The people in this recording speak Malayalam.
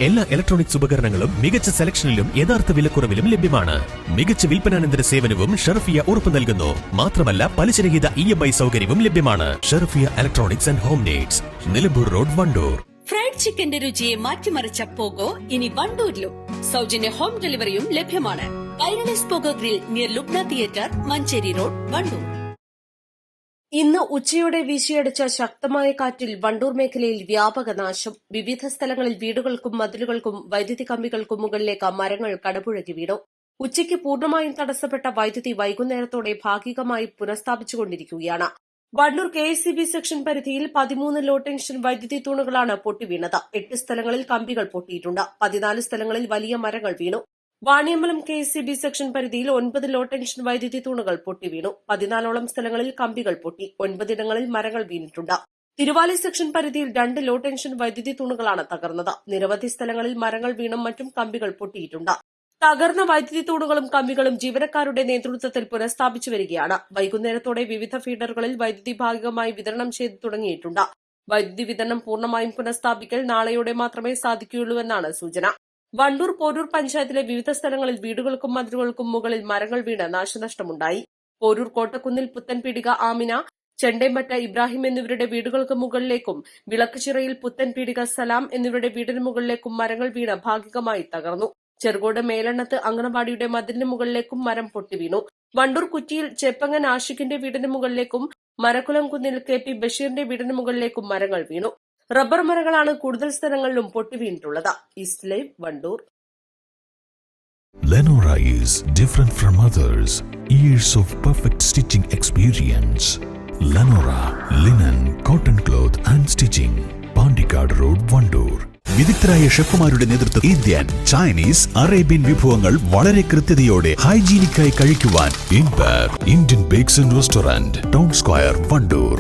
എല്ലാ ഇലക്ട്രോണിക്സ് ഉപകരണങ്ങളും മികച്ച സെലക്ഷനിലും യഥാർത്ഥ വിലക്കുറവിലും ലഭ്യമാണ്. മികച്ച വിൽപ്പനാനന്തര സേവനവും ഷെർഫിയ ഉറപ്പു നൽകുന്നു. മാത്രമല്ല പലിശരഹിത EMI സൗകര്യവും ലഭ്യമാണ്. Sherfiya electronics and home needs, Nilambur road, Wandoor. Fried ചിക്കന്റെ രുചിയെ മാറ്റിമറിച്ച പോഗോ ഇനി വണ്ടൂരിലും. സൗജന്യ ഹോം ഡെലിവറിയും ലഭ്യമാണ്. Kairali's pogo grill near Lubna theatre, Manjeri road, Wandoor. ഇന്ന് ഉച്ചയോടെ വീശിയടിച്ച ശക്തമായ കാറ്റിൽ വണ്ടൂർ മേഖലയിൽ വ്യാപക നാശം. വിവിധ സ്ഥലങ്ങളിൽ വീടുകൾക്കും മതിലുകൾക്കും വൈദ്യുതി കമ്പികൾക്കും മുകളിലേക്ക് മരങ്ങൾ കടപുഴകി വീണു. ഉച്ചയ്ക്ക് പൂർണ്ണമായും തടസ്സപ്പെട്ട വൈദ്യുതി വൈകുന്നേരത്തോടെ ഭാഗികമായി പുനഃസ്ഥാപിച്ചുകൊണ്ടിരിക്കുകയാണ്. വണ്ടൂർ KSEB സെക്ഷൻ പരിധിയിൽ 13 ലോ ടെൻഷൻ വൈദ്യുതി തൂണുകളാണ് പൊട്ടിവീണത്. 8 സ്ഥലങ്ങളിൽ കമ്പികൾ പൊട്ടിയിട്ടുണ്ട്. 14 സ്ഥലങ്ങളിൽ വലിയ മരങ്ങൾ വീണു. വാണിയമ്പലം KSEB സെക്ഷൻ പരിധിയിൽ 9 ലോ ടെൻഷൻ വൈദ്യുതി തൂണുകൾ പൊട്ടിവീണു. 14ഓളം സ്ഥലങ്ങളിൽ കമ്പികൾ പൊട്ടി. 9 ഇടങ്ങളിൽ മരങ്ങൾ വീണിട്ടുണ്ട്. തിരുവാലി സെക്ഷൻ പരിധിയിൽ 2 ലോ ടെൻഷൻ വൈദ്യുതി തൂണുകളാണ് തകർന്നത്. നിരവധി സ്ഥലങ്ങളിൽ മരങ്ങൾ വീണും മറ്റും കമ്പികൾ പൊട്ടിയിട്ടുണ്ട്. തകർന്ന വൈദ്യുതി തൂണുകളും കമ്പികളും ജീവനക്കാരുടെ നേതൃത്വത്തിൽ പുനഃസ്ഥാപിച്ചു വരികയാണ്. വൈകുന്നേരത്തോടെ വിവിധ ഫീഡറുകളിൽ വൈദ്യുതി ഭാഗികമായി വിതരണം ചെയ്തു തുടങ്ങിയിട്ടുണ്ട്. വൈദ്യുതി വിതരണം പൂർണ്ണമായും പുനഃസ്ഥാപിക്കൽ നാളെയോടെ മാത്രമേ സാധിക്കുകയുള്ളൂവെന്നാണ് സൂചന. വണ്ടൂർ പോരൂർ പഞ്ചായത്തിലെ വിവിധ സ്ഥലങ്ങളിൽ വീടുകൾക്കും മതിലുകൾക്കും മുകളിൽ മരങ്ങൾ വീണ് നാശനഷ്ടമുണ്ടായി. പോരൂർ കോട്ടക്കുന്നിൽ പുത്തൻപീടിക ആമിന, ചെണ്ടേമറ്റ ഇബ്രാഹിം എന്നിവരുടെ വീടുകൾക്ക് മുകളിലേക്കും വിളക്കുചിറയിൽ പുത്തൻപീടിക സലാം എന്നിവരുടെ വീടിന് മുകളിലേക്കും മരങ്ങൾ വീണ് ഭാഗികമായി തകർന്നു. ചെറുകോട് മേലെണ്ണത്ത് അങ്കണവാടിയുടെ മതിലിന് മുകളിലേക്കും മരം പൊട്ടിവീണു. വണ്ടൂർ കുറ്റിയിൽ ചെപ്പങ്ങൻ ആഷിഖിന്റെ വീടിന് മുകളിലേക്കും മരക്കുളം കുന്നിൽ KP ബഷീറിന്റെ വീടിന് മുകളിലേക്കും മരങ്ങൾ വീണു. റബ്ബർ മരങ്ങളാണ് കൂടുതൽ സ്ഥലങ്ങളിലും പൊട്ടിവീണിട്ടുള്ളത്. East Live, Wandoor. Lenora is different from others. Years of perfect stitching experience. Lenora linen, cotton cloth and stitching. Pandikad Road, Vandoor. വിദഗ്ധരായ ഷെഫുമാരുടെ നേതൃത്വം ഇന്ത്യൻ, ചൈനീസ്, അറേബ്യൻ വിഭവങ്ങൾ വളരെ കൃത്യതയോടെ ഹൈജീനിക്കായി കഴിക്കുവാൻ ഇൻബാർ Indian bakes and restaurant, town square, Wandoor.